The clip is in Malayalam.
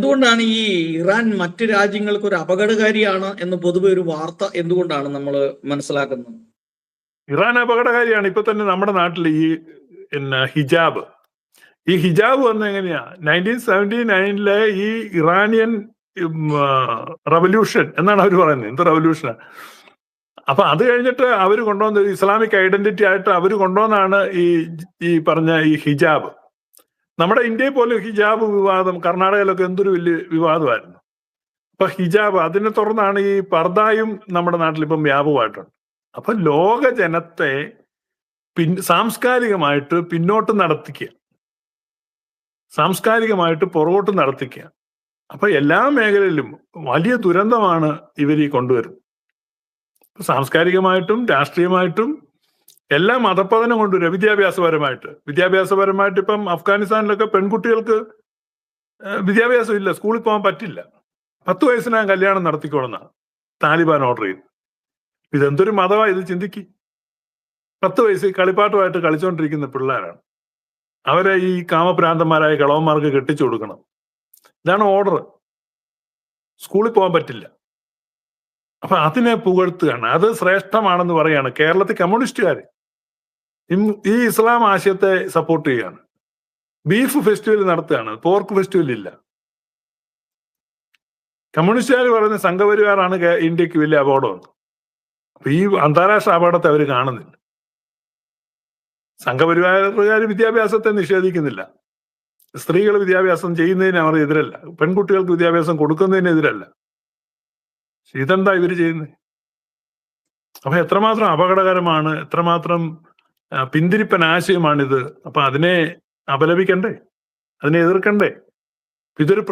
എന്തുകൊണ്ടാണ് ഈ ഇറാൻ മറ്റ് രാജ്യങ്ങൾക്ക് ഒരു അപകടകാരിയാണ് എന്ന് പൊതുവെ ഒരു വാർത്ത എന്തുകൊണ്ടാണ് നമ്മൾ മനസ്സിലാക്കുന്നത്? ഇറാൻ അപകടകാരിയാണ്. ഇപ്പൊ തന്നെ നമ്മുടെ നാട്ടിൽ ഈ ഹിജാബ് വന്ന എങ്ങനെയാ 1979 ഈ ഇറാനിയൻ റവല്യൂഷൻ എന്നാണ് അവർ പറയുന്നത്. എന്ത് റവല്യൂഷനാ? അപ്പൊ അത് കഴിഞ്ഞിട്ട് അവർ കൊണ്ടുവന്ന ഇസ്ലാമിക് ഐഡന്റിറ്റി ആയിട്ട് അവർ കൊണ്ടുവന്നാണ് ഈ പറഞ്ഞ ഈ ഹിജാബ്. നമ്മുടെ ഇന്ത്യയിൽ പോലും ഹിജാബ് വിവാദം കർണാടകയിലൊക്കെ എന്തൊരു വലിയ വിവാദമായിരുന്നു. അപ്പൊ ഹിജാബ് അതിനെ തുടർന്നാണ് ഈ പർദായും നമ്മുടെ നാട്ടിൽ ഇപ്പം വ്യാപകമായിട്ടുണ്ട്. അപ്പൊ ലോക ജനത്തെ സാംസ്കാരികമായിട്ട് പിന്നോട്ട് നടത്തിക്കുക, സാംസ്കാരികമായിട്ട് പുറകോട്ട് നടത്തിക്കുക. അപ്പൊ എല്ലാ മേഖലയിലും വലിയ ദുരന്തമാണ് ഇവർ ഈ കൊണ്ടുവരുന്നത്. സാംസ്കാരികമായിട്ടും രാഷ്ട്രീയമായിട്ടും എല്ലാം മതപ്പതനം കൊണ്ടുവരിക. വിദ്യാഭ്യാസപരമായിട്ട് ഇപ്പം അഫ്ഗാനിസ്ഥാനിലൊക്കെ പെൺകുട്ടികൾക്ക് വിദ്യാഭ്യാസം ഇല്ല, സ്കൂളിൽ പോകാൻ പറ്റില്ല. 10 വയസ്സിനകം കല്യാണം നടത്തിക്കൊള്ളുന്ന താലിബാൻ ഓർഡർ ചെയ്തു. ഇതെന്തൊരു മതമാണ് ഇത്? ചിന്തിക്ക്. 10 വയസ്സിൽ കളിപ്പാട്ടമായിട്ട് കളിച്ചുകൊണ്ടിരിക്കുന്ന പിള്ളേരാണ്. അവരെ ഈ കാമഭ്രാന്തന്മാരായ കളവന്മാർക്ക് കെട്ടിച്ചു കൊടുക്കണം. ഇതാണ് ഓർഡർ. സ്കൂളിൽ പോകാൻ പറ്റില്ല. അപ്പൊ അതിനെ പുകഴ്ത്തുകയാണ്, അത് ശ്രേഷ്ഠമാണെന്ന് പറയാണ് കേരളത്തിൽ കമ്മ്യൂണിസ്റ്റുകാർ. ഈ ഇസ്ലാം ആശയത്തെ സപ്പോർട്ട് ചെയ്യുകയാണ്. ബീഫ് ഫെസ്റ്റിവൽ നടത്തുകയാണ്, പോർക്ക് ഫെസ്റ്റിവൽ ഇല്ല. കമ്മ്യൂണിസ്റ്റുകാർ പറയുന്ന സംഘപരിവാറാണ് ഇന്ത്യക്ക് വലിയ അപകടം. അപ്പൊ ഈ അന്താരാഷ്ട്ര അപകടത്തെ അവർ കാണുന്നില്ല. സംഘപരിവാറുകാർ വിദ്യാഭ്യാസത്തെ നിഷേധിക്കുന്നില്ല, സ്ത്രീകൾ വിദ്യാഭ്യാസം ചെയ്യുന്നതിന് അവർ എതിരല്ല, പെൺകുട്ടികൾക്ക് വിദ്യാഭ്യാസം കൊടുക്കുന്നതിനെതിരല്ല. ഇതെന്താ ഇവർ ചെയ്യുന്നത്? അപ്പൊ എത്രമാത്രം അപകടകരമാണ്, എത്രമാത്രം പിന്തിരിപ്പൻ ആശയമാണിത്. അപ്പൊ അതിനെ അപലപിക്കണ്ടേ, അതിനെ എതിർക്കണ്ടേ? ഇതൊരു